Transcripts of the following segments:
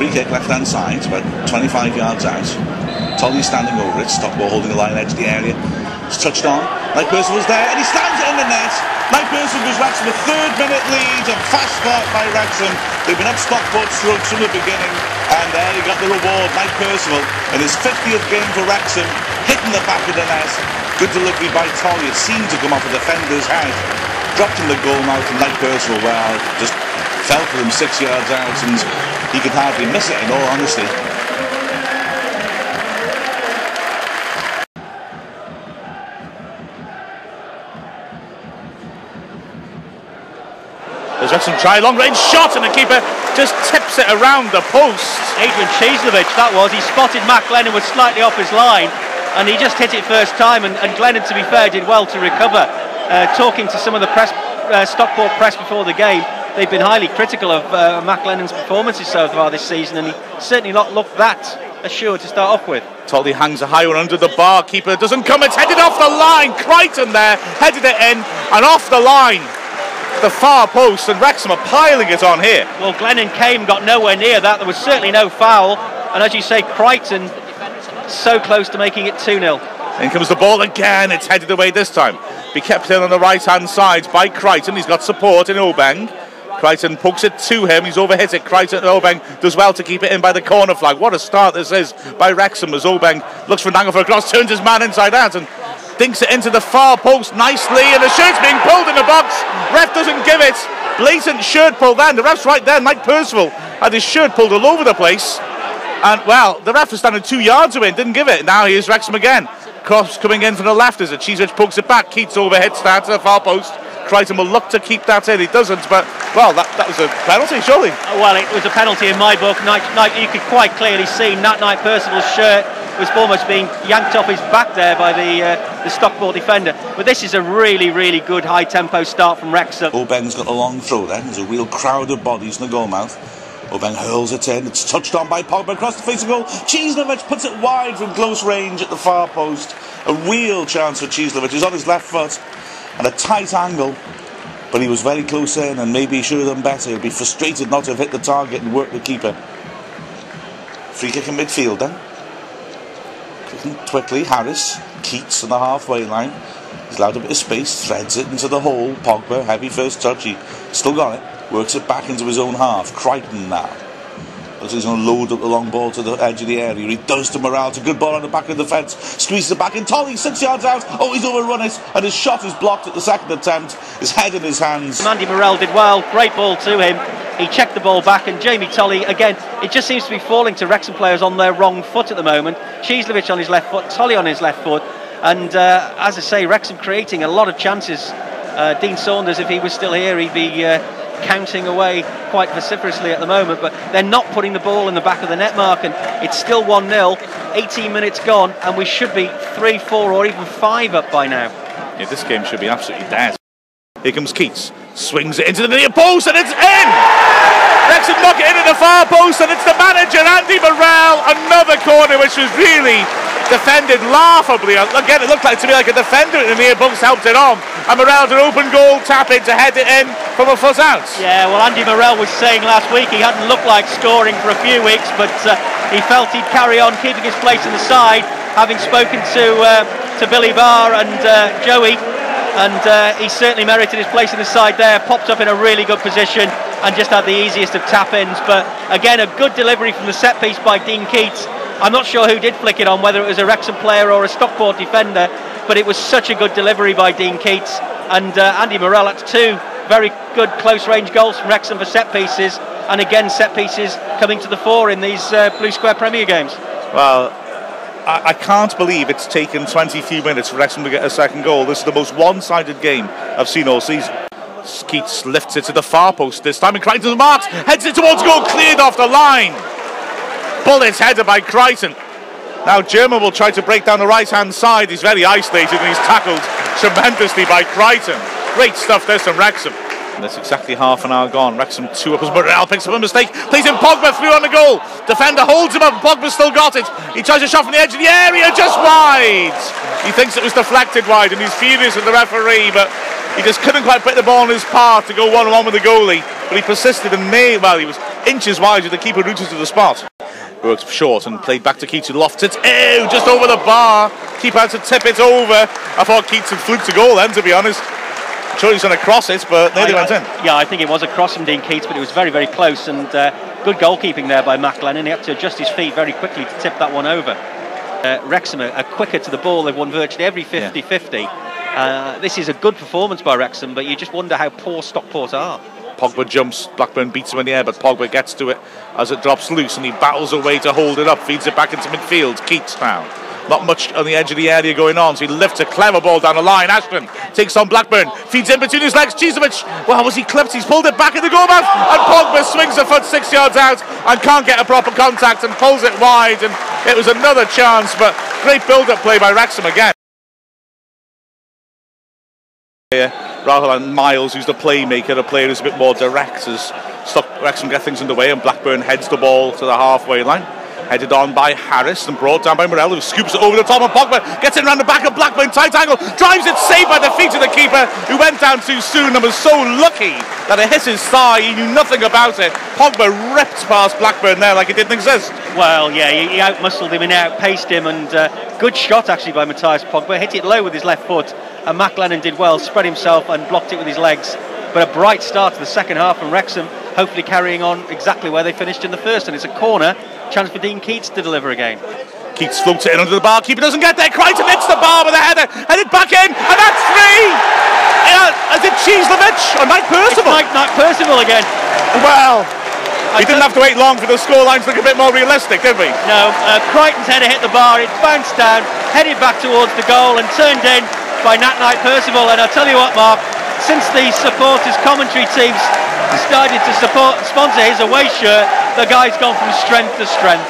free kick left hand side, about 25 yards out. Tolly standing over it, Stockport holding the line edge of the area. It's touched on, knight-percival's there, and he stands it in the net. Knight-percival gives Wrexham a 3rd-minute lead, and fast start by Wrexham. They've been up Stockport's throats from the beginning, and there he got the reward. Knight-percival in his 50th game for Wrexham, hitting the back of the net. Good delivery by Tolly. It seemed to come off a defender's head. Dropped in the goal mouth, and Knight-percival, well, just fell for him 6 yards out, and he could hardly miss it, in all honesty. There's Wrexham try, long range shot, and the keeper just tips it around the post. Adrian Cieslewicz, that was. He spotted Matt Glennon was slightly off his line, and he just hit it first time, and Glennon, to be fair, did well to recover. Talking to some of the Stockport press before the game, they've been highly critical of Matt Glennon's performances so far this season, and he certainly not looked that assured to start off with. Tolly hangs a high one under the bar, keeper doesn't come, it's headed off the line. Crichton there, headed it in, and off the line. The far post, and Wrexham are piling it on here. Well, Glennon came, got nowhere near that. There was certainly no foul, and as you say, Crichton so close to making it 2-0. In comes the ball again, it's headed away this time. Be kept in on the right hand side by Crichton. He's got support in Obeng. Crichton pokes it to him, he's overhit it. Crichton, Obeng does well to keep it in by the corner flag. What a start this is by Wrexham, as Obeng looks for an angle for a cross, turns his man inside out and dinks it into the far post nicely, and the shirt's being pulled in the box. Ref doesn't give it. Blatant shirt pull then. The ref's right there. Knight-percival had his shirt pulled all over the place. And, well, the ref was standing 2 yards away and didn't give it. Now here's Wrexham again. Cross coming in from the left as Cieslewicz pokes it back. Keats overhits that to the far post. Crichton will look to keep that in. He doesn't, but, well, that was a penalty, surely. Well, it was a penalty in my book. You could quite clearly see Knight-Percival's shirt was almost being yanked off his back there by the Stockport defender. But this is a really, really good high-tempo start from Wrexham. Obeng's got a long throw then. There's a real crowd of bodies in the goal mouth. Obeng hurls it in. It's touched on by Pogba across the face of goal. Cieslewicz puts it wide from close range at the far post. A real chance for Cieslewicz. He's on his left foot at a tight angle, but he was very close in, and maybe he should have done better. He'll be frustrated not to have hit the target and work the keeper. Free kick in midfield then. Quickly, Harris, Keats on the halfway line. He's allowed a bit of space, threads it into the hole. Pogba, heavy first touch, he still got it. Works it back into his own half. Crichton now. Looks like he's going to load up the long ball to the edge of the area. He does to Morale. It's a good ball on the back of the fence. Squeezes it back in. Tolly, 6 yards out. Oh, he's overrun it. And his shot is blocked at the second attempt. His head in his hands. Andy Morale did well. Great ball to him. He checked the ball back, and Jamie Tolly, again, it just seems to be falling to Wrexham players on their wrong foot at the moment. Cieslewicz on his left foot, Tolly on his left foot, and as I say, Wrexham creating a lot of chances. Dean Saunders, if he was still here, he'd be counting away quite vociferously at the moment, but they're not putting the ball in the back of the net mark, and it's still 1-0, 18 minutes gone, and we should be 3, 4 or even 5 up by now. Yeah, this game should be absolutely dead. Here comes Keats, swings it into the near post, and it's in! Wrexham knock it in at the far post, and it's the manager, Andy Morale. Another corner which was really defended laughably. Again, it looked like to me like a defender in the near post helped it on, and Morale did an open goal tap in to head it in from a foot out. Yeah, well, Andy Morale was saying last week he hadn't looked like scoring for a few weeks, but he felt he'd carry on keeping his place in the side, having spoken to Billy Barr and Joey. And he certainly merited his place in the side there, popped up in a really good position and just had the easiest of tap-ins. But again, a good delivery from the set piece by Dean Keats. I'm not sure who did flick it on, whether it was a Wrexham player or a Stockport defender, but it was such a good delivery by Dean Keats. And Andy Morale, that's 2 very good close-range goals from Wrexham for set pieces, and again, set pieces coming to the fore in these Blue Square Premier games. Well, I can't believe it's taken 20 few minutes for Wrexham to get a second goal. This is the most one-sided game I've seen all season. Keats lifts it to the far post this time, and Crichton marks, heads it towards goal, cleared off the line. Bullet headed by Crichton. Now German will try to break down the right-hand side. He's very isolated, and he's tackled tremendously by Crichton. Great stuff this from Wrexham. And that's exactly half an hour gone. Wrexham 2 up as Morale picks up a mistake. Plays in Pogba through on the goal. Defender holds him up. Pogba's still got it. He tries a shot from the edge of the area, just wide. He thinks it was deflected wide, and he's furious with the referee, but he just couldn't quite put the ball in his path to go 1-1 with the goalie. But he persisted and he was inches wide as the keeper reaches to the spot. Works short and played back to Keats, who lofts it. Ew, just over the bar. Keeper had to tip it over. I thought Keats had fluked a goal then, to be honest. I'm sure he's going to cross it, but nearly went in. Yeah, I think it was a cross from Dean Keats, but it was very, very close, and good goalkeeping there by Mac Lennon. He had to adjust his feet very quickly to tip that one over. Wrexham are quicker to the ball. They've won virtually every 50-50. This is a good performance by Wrexham, but you just wonder how poor Stockport are. Pogba jumps, Blackburn beats him in the air, but Pogba gets to it as it drops loose and he battles away to hold it up, feeds it back into midfield. Keats now, not much on the edge of the area going on, so he lifts a clever ball down the line. Ashton takes on Blackburn, feeds in between his legs. Chizovic, well, was he clipped? He's pulled it back in the goal mouth, and Pogba swings a foot 6 yards out and can't get a proper contact and pulls it wide, and it was another chance, but great build-up play by Wrexham again. Rather than Miles, who's the playmaker, the player who's a bit more direct, as Wrexham get things underway, and Blackburn heads the ball to the halfway line. Headed on by Harris and brought down by Morello, who scoops it over the top, and Pogba gets it around the back of Blackburn, tight angle, drives it, saved by the feet of the keeper, who went down too soon and was so lucky that it hit his thigh. He knew nothing about it. Pogba ripped past Blackburn there like it didn't exist. Well, yeah, he outmuscled him and outpaced him, and good shot actually by Matthias Pogba. Hit it low with his left foot, and Mac Lennon did well, spread himself and blocked it with his legs. But a bright start to the second half from Wrexham, hopefully carrying on exactly where they finished in the first, and it's a corner, chance for Dean Keats to deliver again. Keats floats it in under the bar, keeper doesn't get there, Crichton hits the bar with a header, headed back in, and that's three! Is it Chieslovich or knight-percival? It's knight-percival again. Well, we didn't have to wait long for the scoreline to look a bit more realistic, did we? No, Crichton's header hit the bar, it bounced down, headed back towards the goal and turned in by knight-percival. And I'll tell you what, Mark, since the supporters commentary teams decided to sponsor his away shirt, the guy's gone from strength to strength.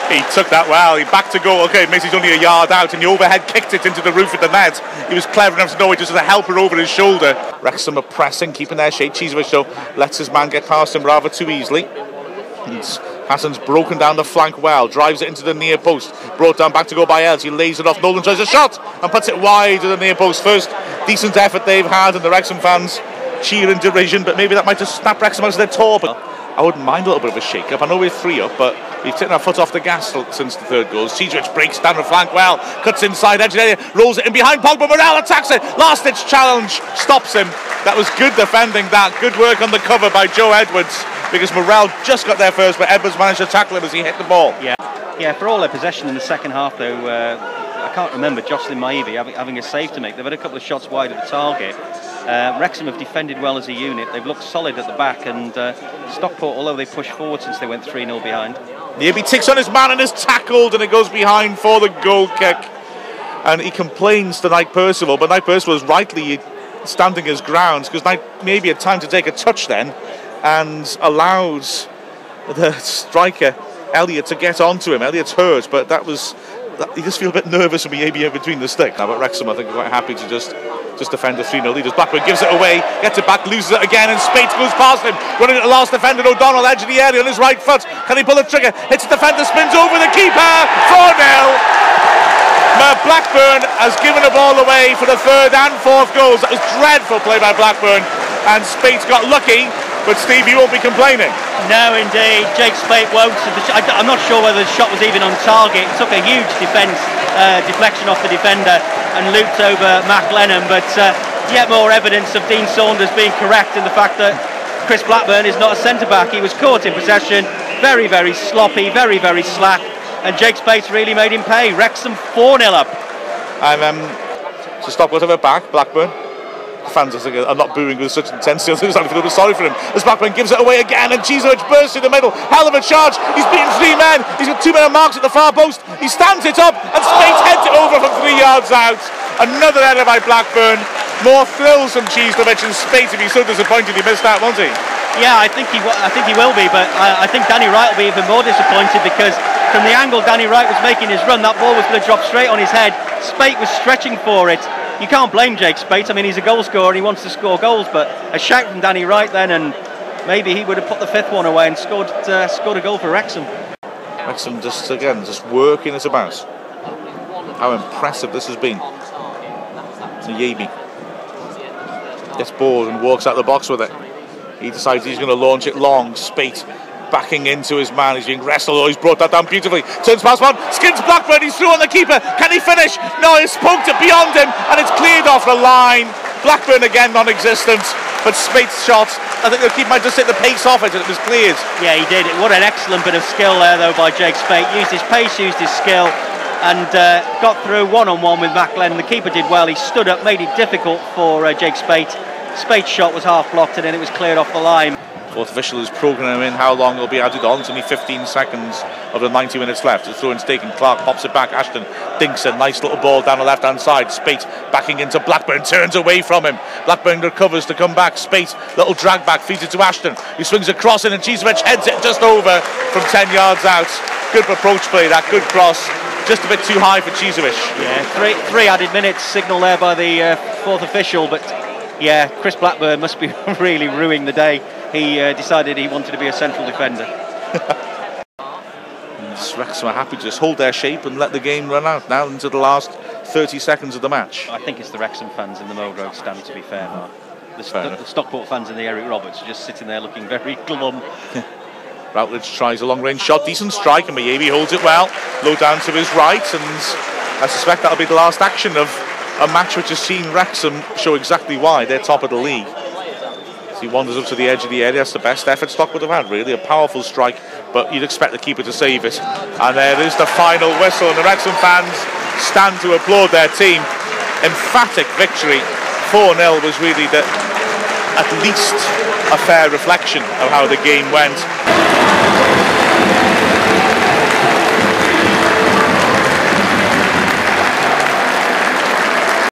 He took that well, he backed to goal. Okay, Macy's only a yard out, and he overhead kicked it into the roof of the net. He was clever enough to know it, just with a helper over his shoulder. Wrexham are pressing, keeping their shape. Chizovic though lets his man get past him rather too easily. Hassan's broken down the flank well, drives it into the near post, brought down back to go by Els. He lays it off, Nolan tries a shot and puts it wide to the near post. First decent effort they've had, and the Wrexham fans cheer in derision, but maybe that might just snap Wrexham out of their tour. But I wouldn't mind a little bit of a shake-up. I know we're 3 up, but we've taken our foot off the gas since the third goal. Chizovic breaks down the flank well, cuts inside edge of the area, rolls it in behind Pogba. Morel attacks it, last-ditch challenge, stops him. That was good defending, that good work on the cover by Joe Edwards, because Morel just got there first, but Edwards managed to tackle him as he hit the ball. Yeah, for all their possession in the second half though, I can't remember Jocelyn Maibi having a save to make. They've had a couple of shots wide of the target. Wrexham have defended well as a unit. They've looked solid at the back, and Stockport, although they pushed forward since they went 3-0 behind. Maibi ticks on his man and is tackled, and it goes behind for the goal kick. And he complains to knight-percival, but knight-percival is rightly standing his grounds, because Knight maybe had time to take a touch then, and allows the striker Elliott to get onto him. Elliott's hurt, but you just feel a bit nervous when Maibi in between the stick. Now, but Wrexham, I think, are quite happy to just defend the 3-0 leaders. Blackburn gives it away, gets it back, loses it again, and Spates goes past him, running at the last defender, O'Donnell, edge of the area on his right foot. Can he pull the trigger? Hits the defender, spins over the keeper. 4-0. Blackburn has given the ball away for the third and fourth goals. That was dreadful play by Blackburn, and Spates got lucky. But Steve, you won't be complaining. No, indeed. Jake Spate won't. I'm not sure whether the shot was even on target. It took a huge deflection off the defender and looped over Mac Lennon. But yet more evidence of Dean Saunders being correct in the fact that Chris Blackburn is not a centre-back. He was caught in possession, very, very sloppy, very, very slack. And Jake Spate really made him pay. Wrexham 4-0 up. So Stockport have it back, Blackburn. Fans are not booing with such intensity. I think I feel a bit sorry for him as Blackburn gives it away again, and Chizovic bursts in the middle. Hell of a charge. He's beaten 3 men. He's got 2 men on marks at the far post. He stands it up, and Spates heads it over from 3 yards out. Another header by Blackburn. More thrills from Chizovic, and Spates, if he's so disappointed he missed that, won't he? Yeah, I think he will be, but I think Danny Wright will be even more disappointed, because from the angle Danny Wright was making his run, that ball was going to drop straight on his head. Spate was stretching for it. You can't blame Jake Spate. I mean, he's a goal scorer and he wants to score goals, but a shout from Danny Wright then, and maybe he would have put the 5th one away and scored a goal for Wrexham. Wrexham just working it about. How impressive this has been. Maibi gets bored and walks out the box with it. He decides he's going to launch it long. Spate backing into his man. He's being wrestled. Oh, he's brought that down beautifully. Turns past one, skins Blackburn. He's through on the keeper. Can he finish? No, he's poked it beyond him, and it's cleared off the line. Blackburn again non-existent, but Spate's shot, I think the keeper might just hit the pace off it, and it was cleared. Yeah, he did. What an excellent bit of skill there, though, by Jake Spate. Used his pace, used his skill, and got through one-on-one with Maclen. The keeper did well. He stood up, made it difficult for Jake Spate. Spate's shot was half blocked, and then it was cleared off the line. Fourth official is programming how long it'll be added on. It's only 15 seconds of the 90 minutes left. The throw-in's taken. Clark pops it back. Ashton dinks a nice little ball down the left-hand side. Spate backing into Blackburn, turns away from him. Blackburn recovers to come back. Spate, little drag back, feeds it to Ashton. He swings across in, and Cheesevich heads it just over from 10 yards out. Good approach play, that good cross. Just a bit too high for Cheesevich. Yeah, three added minutes signal there by the fourth official, but yeah, Chris Blackburn must be really ruining the day. He decided he wanted to be a central defender. Wrexham are happy to just hold their shape and let the game run out now into the last 30 seconds of the match. I think it's the Wrexham fans in the Mold Road stand, to be fair, Mark. The Stockport fans and the Eric Roberts are just sitting there looking very glum. Routledge tries a long-range shot, decent strike, and Mayebi holds it well, low down to his right, and I suspect that'll be the last action of a match which has seen Wrexham show exactly why they're top of the league. As he wanders up to the edge of the area, that's the best effort Stockport have had, really, a powerful strike, but you'd expect the keeper to save it. And there is the final whistle, and the Wrexham fans stand to applaud their team. Emphatic victory. 4-0 was really at least a fair reflection of how the game went.